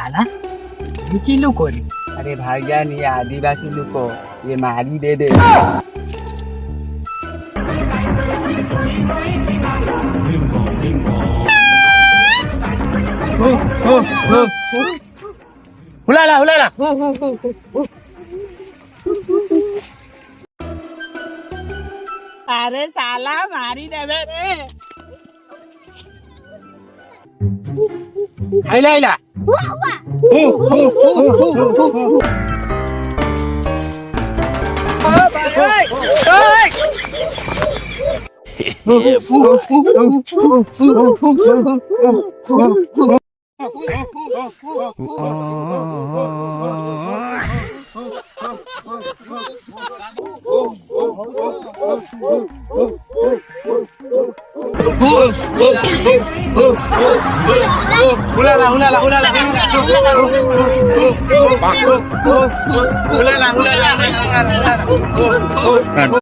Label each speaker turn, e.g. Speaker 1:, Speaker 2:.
Speaker 1: साला की लुको रे।
Speaker 2: अरे भाईजान ये आदिवासी लुको ये मारी दे दे। हुलाला हुलाला
Speaker 1: अरे साला मारी देवे रे।
Speaker 2: आइला आइला हुलाला हुलाला हुलाला हुलाला हुलाला